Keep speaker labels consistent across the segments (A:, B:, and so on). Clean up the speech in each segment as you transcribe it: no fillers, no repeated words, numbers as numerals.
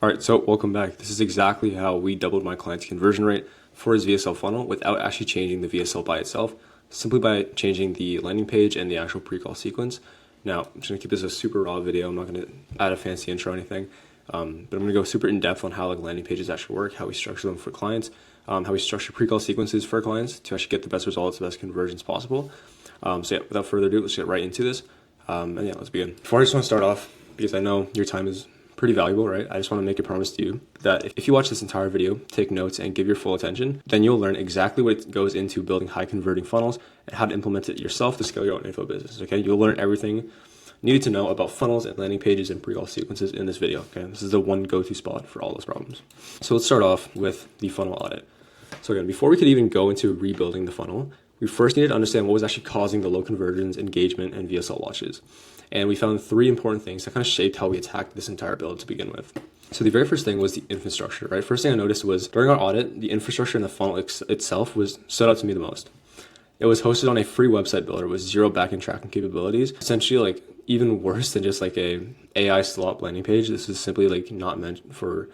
A: All right, so welcome back. This is exactly how we doubled my client's conversion rate for his VSL funnel without actually changing the VSL by itself, simply by changing the landing page and the actual pre-call sequence. Now, I'm just gonna keep this a super raw video. I'm not gonna add a fancy intro or anything, but I'm gonna go super in depth on how like landing pages actually work, how we structure them for clients, how we structure pre-call sequences for clients to actually get the best results, the best conversions possible. So yeah, without further ado, let's get right into this. And yeah, let's begin. Before I just wanna start off, because I know your time is pretty valuable, right? I just want to make a promise to you that if you watch this entire video, take notes and give your full attention, then you'll learn exactly what goes into building high converting funnels and how to implement it yourself to scale your own info business, okay? You'll learn everything needed to know about funnels and landing pages and pre-call sequences in this video, okay? This is the one go-to spot for all those problems. So let's start off with the funnel audit. So again, before we could even go into rebuilding the funnel, we first needed to understand what was actually causing the low conversions, engagement, and VSL watches. And we found three important things that kind of shaped how we attacked this entire build to begin with. So the very first thing was the infrastructure, right? First thing I noticed was during our audit, the infrastructure in the funnel itself stood out to me the most. It was hosted on a free website builder with zero backend tracking capabilities, essentially like even worse than just like a AI slot landing page. This is simply like not meant for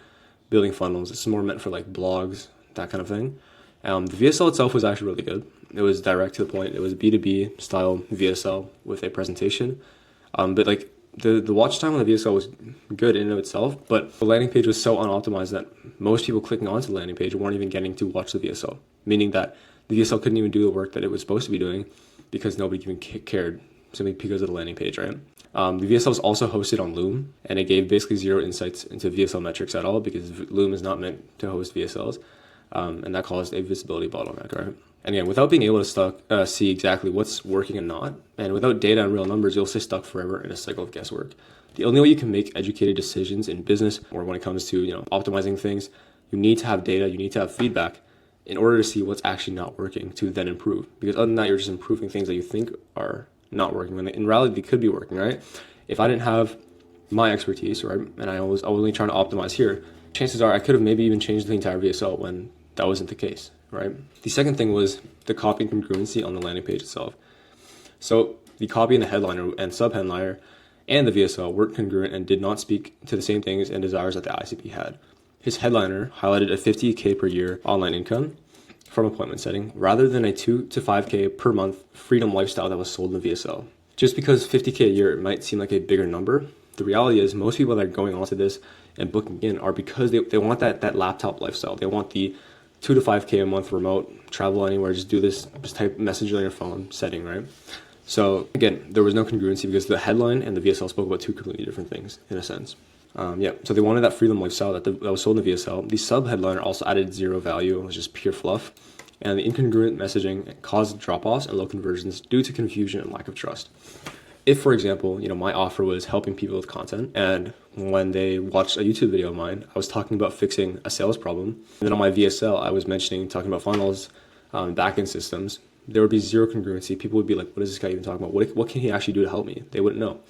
A: building funnels. It's more meant for like blogs, that kind of thing. The VSL itself was actually really good. It was direct to the point. It was B2B style VSL with a presentation. But like the watch time on the VSL was good in and of itself, but the landing page was so unoptimized that most people clicking onto the landing page weren't even getting to watch the VSL, meaning that the VSL couldn't even do the work that it was supposed to be doing because nobody even cared, simply because of the landing page, right? The VSL was also hosted on Loom, and it gave basically zero insights into VSL metrics at all because Loom is not meant to host VSLs, and that caused a visibility bottleneck, right? And again, without being able to see exactly what's working and not, and without data and real numbers, you'll stay stuck forever in a cycle of guesswork. The only way you can make educated decisions in business or when it comes to optimizing things, you need to have data, you need to have feedback in order to see what's actually not working to then improve. Because other than that, you're just improving things that you think are not working when in reality they could be working, right? If I didn't have my expertise, right, and I was only trying to optimize here, chances are I could have maybe even changed the entire VSL when that wasn't the case, right? The second thing was the copy and congruency on the landing page itself. So the copy and the headliner and sub-headliner and the VSL weren't congruent and did not speak to the same things and desires that the ICP had. His headliner highlighted a 50K per year online income from appointment setting rather than a 2 to 5K per month freedom lifestyle that was sold in the VSL. Just because 50K a year might seem like a bigger number, the reality is most people that are going onto this and booking in are because they want that laptop lifestyle. They want the 2 to 5K a month remote, travel anywhere, just do this, just type message on your phone setting, right? So again, there was no congruency because the headline and the VSL spoke about two completely different things in a sense. So they wanted that freedom lifestyle that was sold in the VSL. The sub-headliner also added zero value. It was just pure fluff. And the incongruent messaging caused drop-offs and low conversions due to confusion and lack of trust. If, for example, my offer was helping people with content, and when they watched a YouTube video of mine, I was talking about fixing a sales problem, and then on my VSL, I was talking about funnels, backend systems, there would be zero congruency. People would be like, what is this guy even talking about? What can he actually do to help me? They wouldn't know,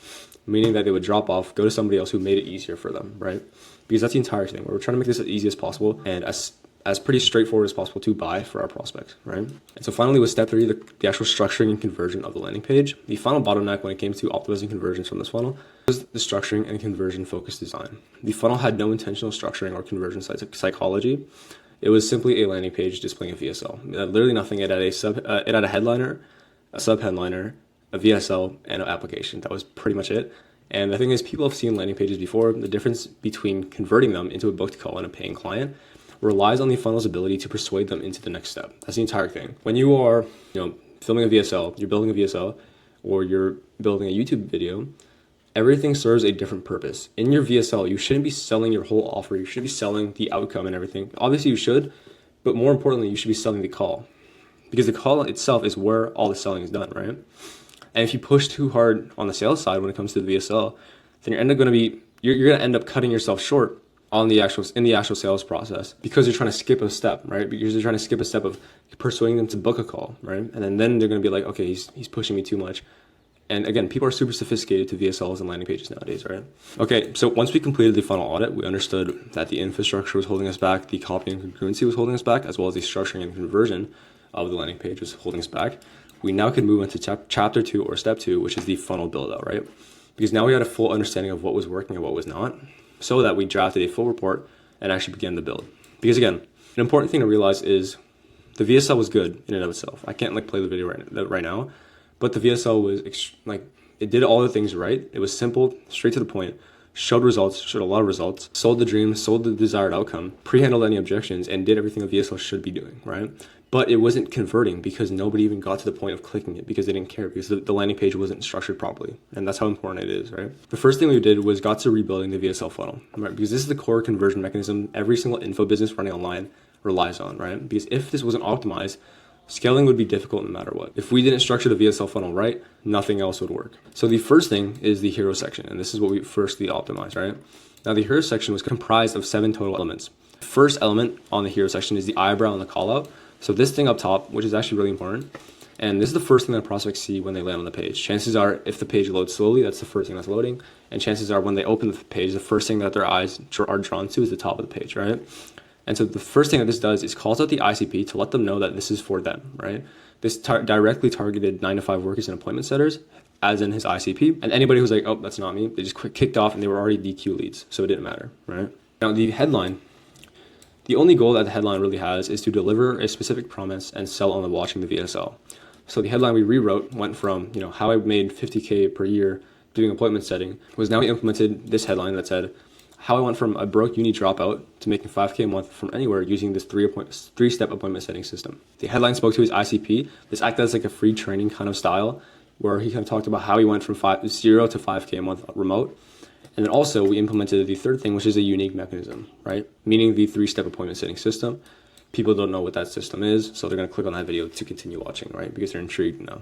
A: meaning that they would drop off, go to somebody else who made it easier for them, right? Because that's the entire thing. We're trying to make this as easy as possible and as pretty straightforward as possible to buy for our prospects, right? And so finally with step 3, the actual structuring and conversion of the landing page, the final bottleneck when it came to optimizing conversions from this funnel was the structuring and conversion focused design. The funnel had no intentional structuring or conversion psychology. It was simply a landing page displaying a VSL. Literally nothing. It had a headliner, a sub-headliner, a VSL, and an application. That was pretty much it. And the thing is, people have seen landing pages before. The difference between converting them into a booked call and a paying client relies on the funnel's ability to persuade them into the next step. That's the entire thing. When you are, filming a VSL, you're building a VSL, or you're building a YouTube video, everything serves a different purpose. In your VSL, you shouldn't be selling your whole offer. You should be selling the outcome and everything. Obviously you should, but more importantly, you should be selling the call, because the call itself is where all the selling is done, right? And if you push too hard on the sales side when it comes to the VSL, then you're going to end up cutting yourself short in the actual sales process because you're trying to skip a step, right? Because you're trying to skip a step of persuading them to book a call, right? And then they're going to be like, okay, he's pushing me too much. And again, people are super sophisticated to VSLs and landing pages nowadays, right? Okay, so once we completed the funnel audit, we understood that the infrastructure was holding us back, the copy and congruency was holding us back, as well as the structuring and conversion of the landing page was holding us back. We now can move into chapter 2 or step 2, which is the funnel build out, right? Because now we had a full understanding of what was working and what was not. so that we drafted a full report and actually began the build. Because again, an important thing to realize is the VSL was good in and of itself. I can't play the video right now, but the VSL was it did all the things right. It was simple, straight to the point, showed a lot of results, sold the dream, sold the desired outcome, pre-handled any objections, and did everything a VSL should be doing, right? But it wasn't converting because nobody even got to the point of clicking it because they didn't care, because the landing page wasn't structured properly. And that's how important it is, right? The first thing we did was got to rebuilding the VSL funnel, right? Because this is the core conversion mechanism every single info business running online relies on, right? Because if this wasn't optimized, scaling would be difficult no matter what. If we didn't structure the VSL funnel right, nothing else would work. So the first thing is the hero section, and this is what we firstly optimized, right? Now the hero section was comprised of 7 total elements. The first element on the hero section is the eyebrow and the callout. So this thing up top, which is actually really important, and this is the first thing that prospects see when they land on the page. Chances are, if the page loads slowly, that's the first thing that's loading, and chances are when they open the page, the first thing that their eyes are drawn to is the top of the page, right? And so the first thing that this does is calls out the ICP to let them know that this is for them, right? This directly targeted 9-to-5 workers and appointment setters, as in his ICP. And anybody who's like, oh, that's not me, they just kicked off and they were already DQ leads, so it didn't matter, right? Now the headline, the only goal that the headline really has is to deliver a specific promise and sell on the watching the VSL. So the headline we rewrote went from, how I made 50K per year doing appointment setting, was now we implemented this headline that said, how I went from a broke uni dropout to making 5K a month from anywhere using this three-step appointment setting system. The headline spoke to his ICP. This acted as like a free training kind of style, where he kind of talked about how he went from 0 to 5K a month remote. And then also we implemented the third thing, which is a unique mechanism, right? Meaning the 3-step appointment setting system. People don't know what that system is, so they're going to click on that video to continue watching, right? Because they're intrigued now.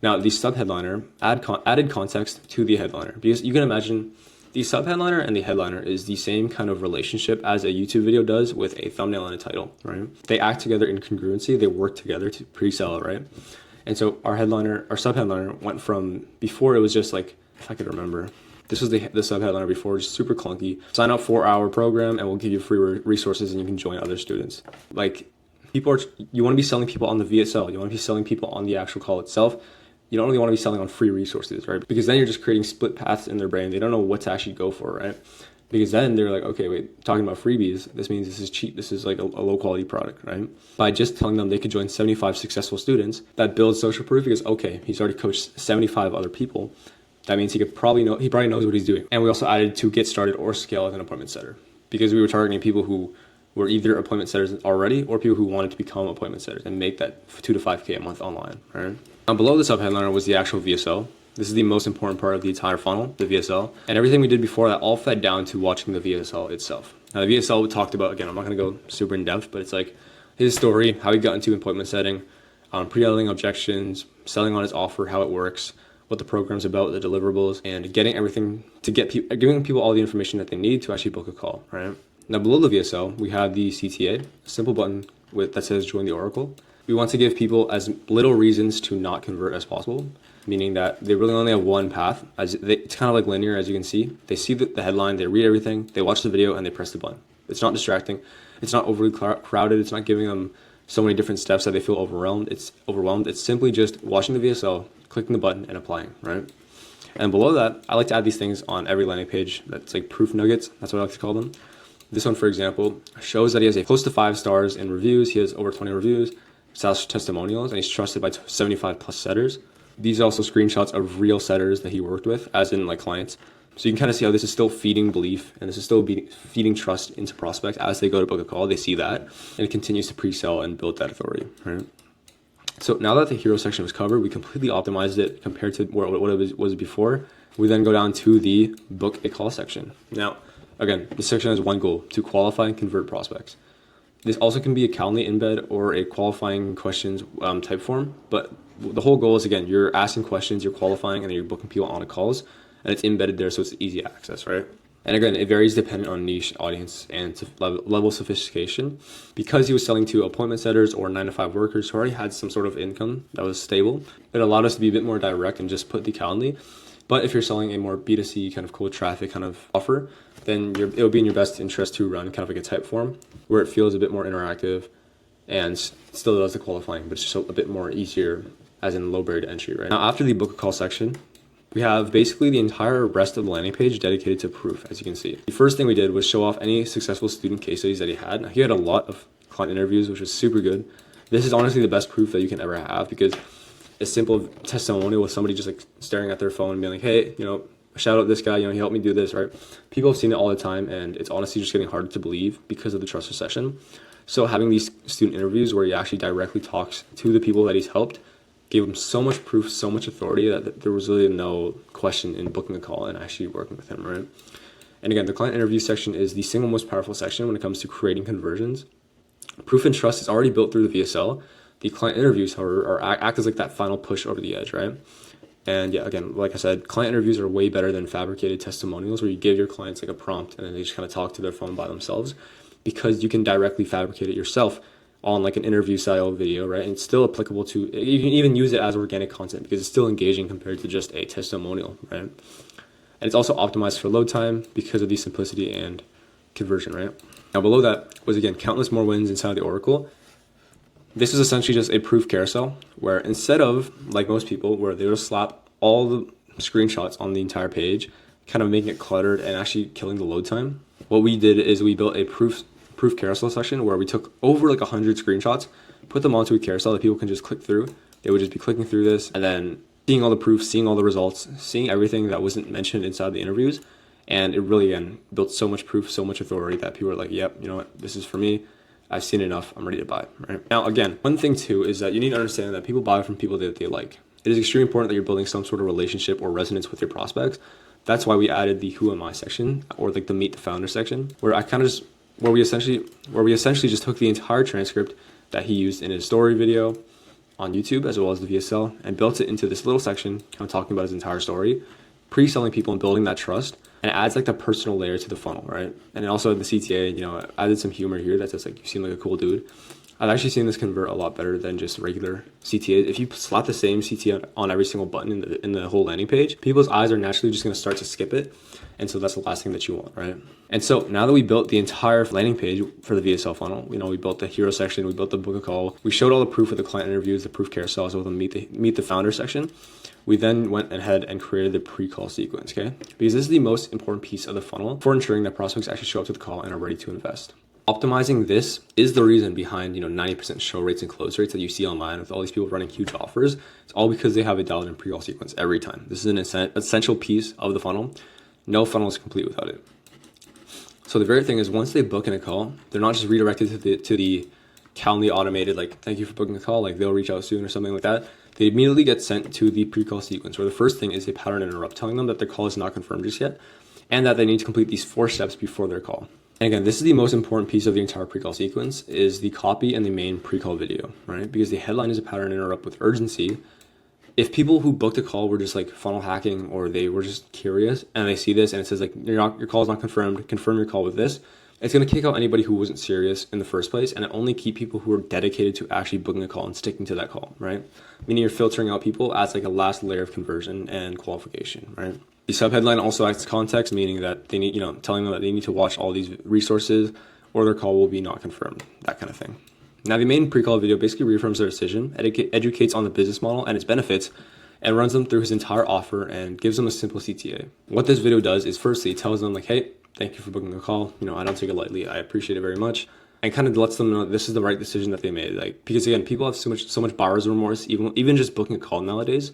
A: Now the sub-headliner added context to the headliner, because you can imagine the sub-headliner and the headliner is the same kind of relationship as a YouTube video does with a thumbnail and a title, right? They act together in congruency, they work together to pre-sell it, right? And so our sub-headliner went from, before it was just like, if I could remember, this was the sub-headliner before, just super clunky. Sign up for our program and we'll give you free resources and you can join other students. Like, you want to be selling people on the VSL, you want to be selling people on the actual call itself. You don't really want to be selling on free resources, right? Because then you're just creating split paths in their brain. They don't know what to actually go for, right? Because then they're like, okay, wait, talking about freebies, this means this is cheap. This is like a low quality product, right? By just telling them they could join 75 successful students, that builds social proof because, okay, he's already coached 75 other people. That means he probably knows what he's doing. And we also added to get started or scale as an appointment setter, because we were targeting people who were either appointment setters already or people who wanted to become appointment setters and make that 2 to 5K a month online, right? Now below the sub-headliner was the actual VSL. This is the most important part of the entire funnel, the VSL. And everything we did before that all fed down to watching the VSL itself. Now the VSL we talked about, again, I'm not going to go super in depth, but it's like his story, how he got into appointment setting, pre-handling objections, selling on his offer, how it works, what the program's about, the deliverables, and getting everything to giving people all the information that they need to actually book a call, right? Now below the VSL, we have the CTA, a simple button that says join the Oracle. We want to give people as little reasons to not convert as possible, meaning that they really only have one path. It's kind of like linear, as you can see. They see the headline, they read everything, they watch the video, and they press the button. It's not distracting. It's not overly crowded. It's not giving them so many different steps that they feel overwhelmed. It's simply just watching the VSL, clicking the button, and applying, right? And below that, I like to add these things on every landing page. That's like proof nuggets. That's what I like to call them. This one, for example, shows that he has close to 5 stars in reviews. He has over 20 reviews, sells testimonials, and he's trusted by 75 plus setters. These are also screenshots of real setters that he worked with, as in like clients. So you can kind of see how this is still feeding belief and this is still feeding trust into prospects as they go to book a call. They see that and it continues to pre-sell and build that authority, right? So now that the hero section was covered, we completely optimized it compared to what it was before. We then go down to the book a call section. Now, again, this section has one goal: to qualify and convert prospects. This also can be a Calendly embed or a qualifying questions type form, but the whole goal is, again, you're asking questions, you're qualifying, and then you're booking people on calls, and it's embedded there so it's easy access, right? And again, it varies dependent on niche, audience, and level of sophistication. Because he was selling to appointment setters or 9-to-5 workers who already had some sort of income that was stable, it allowed us to be a bit more direct and just put the Calendly. But if you're selling a more B2C kind of cold traffic kind of offer, then it would be in your best interest to run kind of like a type form where it feels a bit more interactive and still does the qualifying, but it's just a bit more easier, as in low barrier to entry, right? Now, after the book a call section, We have basically the entire rest of the landing page dedicated to proof, as you can see. The first thing we did was show off any successful student case studies that he had. He had a lot of client interviews, which was super good. This is honestly the best proof that you can ever have, because a simple testimonial with somebody just like staring at their phone and being like, hey, shout out this guy, he helped me do this, right? People have seen it all the time, and it's honestly just getting harder to believe because of the trust recession. So having these student interviews where he actually directly talks to the people that he's helped gave him so much proof, so much authority that there was really no question in booking a call and actually working with him, right? And again, the client interview section is the single most powerful section when it comes to creating conversions. Proof and trust is already built through the VSL. The client interviews, however, act as like that final push over the edge, right? And yeah, again, like I said, client interviews are way better than fabricated testimonials where you give your clients like a prompt and then they just kind of talk to their phone by themselves, because you can directly fabricate it yourself on like an interview style video, right? And it's still applicable to, you can even use it as organic content because it's still engaging compared to just a testimonial, right? And it's also optimized for load time because of the simplicity and conversion, right? Now below that was, again, countless more wins inside the Oracle. This is essentially just a proof carousel where instead of, like most people, where they will slap all the screenshots on the entire page, kind of making it cluttered and actually killing the load time, what we did is we built a proof carousel section where we took over like 100 screenshots, put them onto a carousel that people can just click through. They would just be clicking through this and then seeing all the proof, seeing all the results, seeing everything that wasn't mentioned inside the interviews. And it really, again, built so much proof, so much authority that people are like, yep, you know what, this is for me. I've seen enough. I'm ready to buy, right? Now, again, one thing too is that you need to understand that people buy from people that they like. It is extremely important that you're building some sort of relationship or resonance with your prospects. That's why we added the Who Am I section, or like the Meet the Founder section, where we essentially just took the entire transcript that he used in his story video on YouTube as well as the VSL and built it into this little section, kind of talking about his entire story, pre-selling people and building that trust. And it adds like the personal layer to the funnel, right? And also the CTA, added some humor here that's just like, you seem like a cool dude. I've actually seen this convert a lot better than just regular CTAs. If you slap the same CTA on every single button in the whole landing page, people's eyes are naturally just going to start to skip it. And so that's the last thing that you want, right? And so now that we built the entire landing page for the VSL funnel, we built the hero section, we built the book a call, we showed all the proof of the client interviews, the proof carousel, as well as the meet the founder section. We then went ahead and created the pre-call sequence, okay? Because this is the most important piece of the funnel for ensuring that prospects actually show up to the call and are ready to invest. Optimizing this is the reason behind 90% show rates and close rates that you see online with all these people running huge offers. It's all because they have a dialed in pre-call sequence every time. This is an essential piece of the funnel. No funnel is complete without it. So the very thing is, once they book in a call, they're not just redirected to the Calendly automated, like, thank you for booking a call, like they'll reach out soon or something like that. They immediately get sent to the pre-call sequence, where the first thing is a pattern interrupt, telling them that their call is not confirmed just yet, and that they need to complete these 4 steps before their call. And again, this is the most important piece of the entire pre-call sequence, is the copy and the main pre-call video, right? Because the headline is a pattern interrupt with urgency. If people who booked a call were just like funnel hacking, or they were just curious and they see this and it says like, your call is not confirmed, confirm your call with this, it's going to kick out anybody who wasn't serious in the first place, and it only keep people who are dedicated to actually booking a call and sticking to that call, right? Meaning you're filtering out people as like a last layer of conversion and qualification, right? The subheadline also acts as context, meaning that they need, telling them that they need to watch all these resources or their call will be not confirmed, that kind of thing. Now, the main pre-call video basically reaffirms their decision, educates on the business model and its benefits, and runs them through his entire offer and gives them a simple CTA. What this video does is, firstly, it tells them like, hey, thank you for booking a call. I don't take it lightly. I appreciate it very much. And kind of lets them know this is the right decision that they made. Like, because again, people have so much buyer's remorse, even just booking a call nowadays.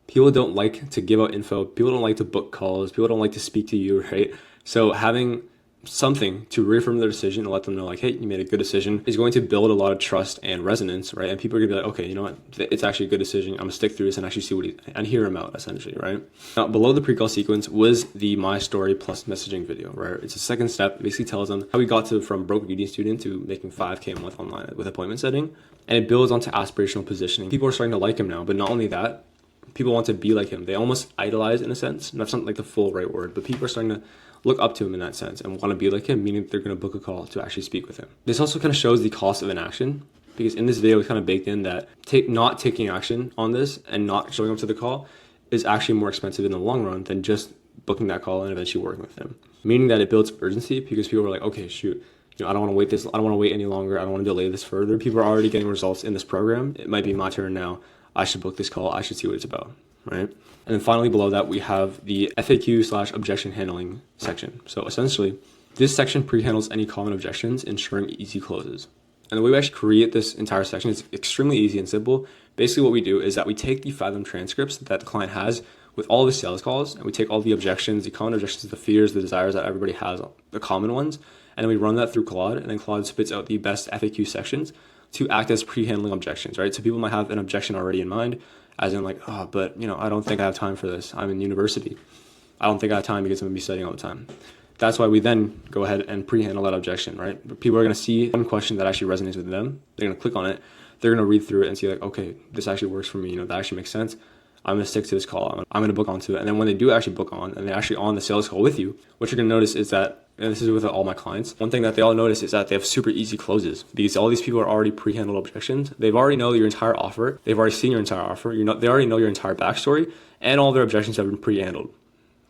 A: People don't like to give out info. People don't like to book calls. People don't like to speak to you, right? So having something to reaffirm their decision and let them know like, hey, you made a good decision, is going to build a lot of trust and resonance, right? And people are gonna be like, okay, you know what, it's actually a good decision. I'm gonna stick through this and actually see and hear him out, essentially, right? Now, below the pre-call sequence was the My Story plus messaging video, where it's a second step. It basically tells them how we got from broke uni student to making 5K a month online with appointment setting, and it builds onto aspirational positioning. People are starting to like him now, but not only that, people want to be like him. They almost idolize, in a sense, and that's not like the full right word, but people are starting to look up to him in that sense and want to be like him, meaning they're going to book a call to actually speak with him. This also kind of shows the cost of inaction, because in this video, it's kind of baked in that not taking action on this and not showing up to the call is actually more expensive in the long run than just booking that call and eventually working with him. Meaning that it builds urgency, because people are like, okay, shoot, I don't want to wait I don't want to wait any longer. I don't want to delay this further. People are already getting results in this program. It might be my turn now. I should book this call. I should see what it's about, right? And then finally below that, we have the FAQ/objection handling section. So essentially, this section pre-handles any common objections, ensuring easy closes. And the way we actually create this entire section is extremely easy and simple. Basically what we do is that we take the Fathom transcripts that the client has with all the sales calls, and we take all the objections, the common objections, the fears, the desires that everybody has, the common ones, and then we run that through Claude, and then Claude spits out the best FAQ sections to act as pre-handling objections, right? So people might have an objection already in mind, as in like, oh, but I don't think I have time for this. I'm in university. I don't think I have time because I'm gonna be studying all the time. That's why we then go ahead and pre-handle that objection, right? People are gonna see one question that actually resonates with them. They're gonna click on it. They're gonna read through it and see like, okay, this actually works for me. That actually makes sense. I'm gonna stick to this call. I'm gonna book onto it. And then when they do actually book on, and they're actually on the sales call with you, what you're gonna notice is that, and this is with all my clients, one thing that they all notice is that they have super easy closes because all these people are already pre-handled objections. They've already know your entire offer. They've already seen your entire offer. They already know your entire backstory, and all their objections have been pre-handled.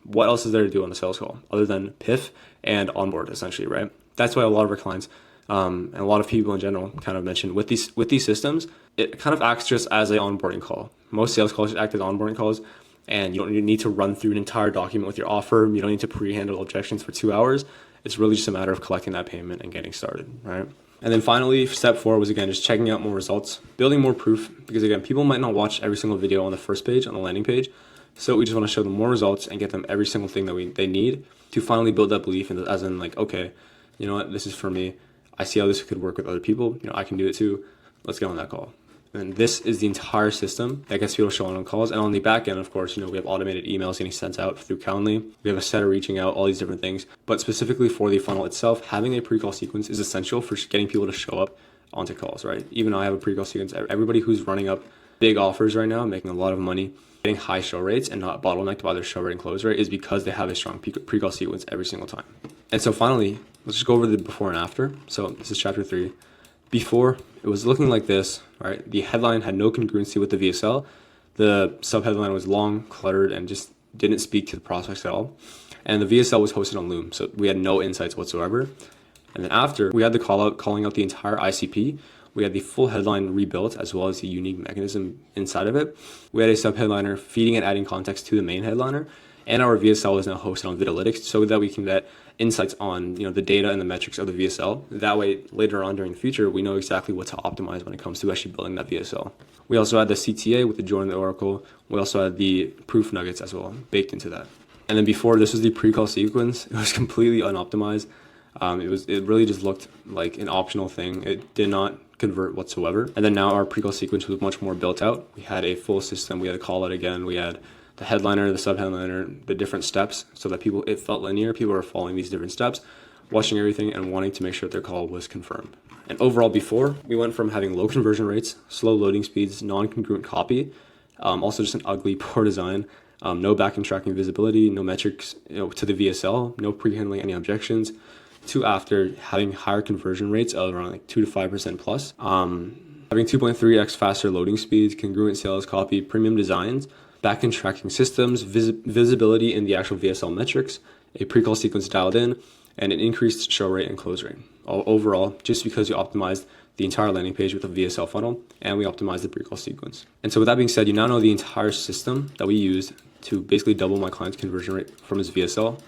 A: What else is there to do on the sales call other than piff and onboard, essentially, right? That's why a lot of our clients and a lot of people in general kind of mention with these systems, it kind of acts just as an onboarding call. Most sales calls act as onboarding calls, and you don't need to run through an entire document with your offer. You don't need to pre-handle objections for 2 hours. It's really just a matter of collecting that payment and getting started, right? And then finally, step 4 was, again, just checking out more results, building more proof, because again, people might not watch every single video on the first page, on the landing page. So we just want to show them more results and get them every single thing that they need to finally build that belief, and as in like, okay, you know what, this is for me. I see how this could work with other people. I can do it too. Let's get on that call. And this is the entire system that gets people showing on calls. And on the back end, of course, we have automated emails getting sent out through Calendly. We have a setter reaching out, all these different things. But specifically for the funnel itself, having a pre-call sequence is essential for getting people to show up onto calls, right? Even though I have a pre-call sequence, everybody who's running up big offers right now, making a lot of money, getting high show rates and not bottlenecked by their show rate and close rate is because they have a strong pre-call sequence every single time. And so finally, let's just go over the before and after. So this is chapter 3. Before, it was looking like this, right? The headline had no congruency with the VSL. The subheadline was long, cluttered, and just didn't speak to the prospects at all. And the VSL was hosted on Loom, so we had no insights whatsoever. And then after, we had the call out calling out the entire ICP. We had the full headline rebuilt as well as the unique mechanism inside of it. We had a subheadliner feeding and adding context to the main headliner. And our VSL is now hosted on Vitalytics so that we can get insights on the data and the metrics of the VSL. That way, later on during the future, we know exactly what to optimize when it comes to actually building that VSL. We also had the CTA with the join the Oracle. We also had the proof nuggets as well baked into that. And then before, this was the pre-call sequence. It was completely unoptimized. It really just looked like an optional thing. It did not convert whatsoever. And then now our pre-call sequence was much more built out. We had a full system. We had a call out again. We had the headliner, the subheadliner, the different steps so that it felt linear. People were following these different steps, watching everything and wanting to make sure that their call was confirmed. And overall before, we went from having low conversion rates, slow loading speeds, non-congruent copy, also just an ugly, poor design, no backend tracking visibility, no metrics to the VSL, no pre-handling any objections, to after having higher conversion rates of around like 2 to 5% plus, having 2.3x faster loading speeds, congruent sales copy, premium designs, backend tracking systems, visibility in the actual VSL metrics, a pre-call sequence dialed in, and an increased show rate and close rate. All overall, just because we optimized the entire landing page with a VSL funnel and we optimized the pre-call sequence. And so with that being said, you now know the entire system that we used to basically double my client's conversion rate from his VSL.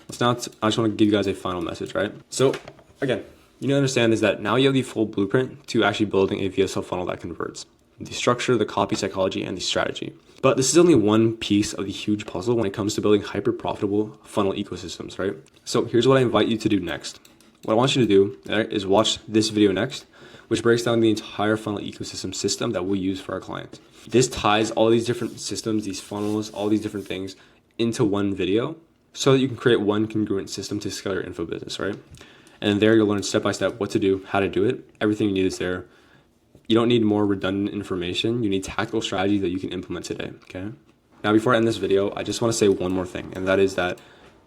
A: I just want to give you guys a final message, right? So again, you need to understand is that now you have the full blueprint to actually building a VSL funnel that converts. The structure, the copy psychology, and the strategy. But this is only one piece of the huge puzzle when it comes to building hyper profitable funnel ecosystems, right? So here's what I invite you to do next. What I want you to do is watch this video next, which breaks down the entire funnel ecosystem system that we use for our clients. This ties all these different systems, these funnels, all these different things into one video so that you can create one congruent system to scale your info business, right? And there you'll learn step by step what to do, how to do it. Everything you need is there. You don't need more redundant information. You need tactical strategies that you can implement today, okay? Now, before I end this video, I just want to say one more thing, and that is that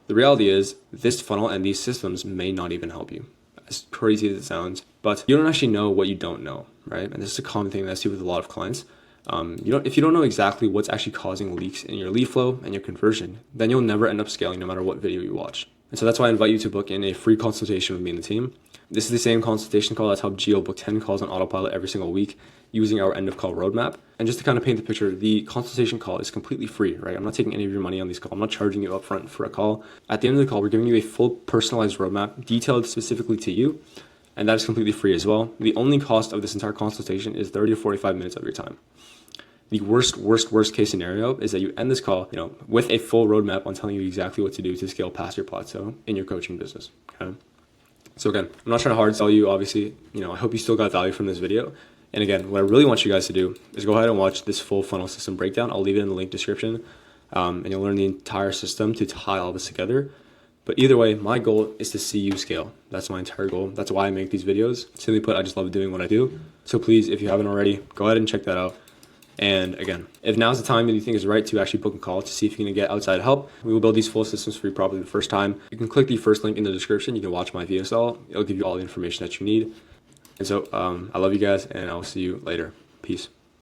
A: the reality is this funnel and these systems may not even help you. As crazy as it sounds, but you don't actually know what you don't know, right? And this is a common thing that I see with a lot of clients. If you don't know exactly what's actually causing leaks in your lead flow and your conversion, then you'll never end up scaling no matter what video you watch. And so that's why I invite you to book in a free consultation with me and the team, This is the same consultation call that's helped Geo book 10 calls on autopilot every single week using our end of call roadmap. And just to kind of paint the picture, the consultation call is completely free, right? I'm not taking any of your money on these calls. I'm not charging you upfront for a call. At the end of the call, we're giving you a full personalized roadmap detailed specifically to you. And that is completely free as well. The only cost of this entire consultation is 30 to 45 minutes of your time. The worst case scenario is that you end this call, with a full roadmap on telling you exactly what to do to scale past your plateau in your coaching business. Okay. So again, I'm not trying to hard sell you, obviously. I hope you still got value from this video. And again, what I really want you guys to do is go ahead and watch this full funnel system breakdown. I'll leave it in the link description, and you'll learn the entire system to tie all this together. But either way, my goal is to see you scale. That's my entire goal. That's why I make these videos. Simply put, I just love doing what I do. So please, if you haven't already, go ahead and check that out. And again, if now's the time that you think is right to actually book a call to see if you can get outside help, we will build these full systems for you probably the first time. You can click the first link in the description. You can watch my VSL. It'll give you all the information that you need. And so I love you guys, and I'll see you later. Peace.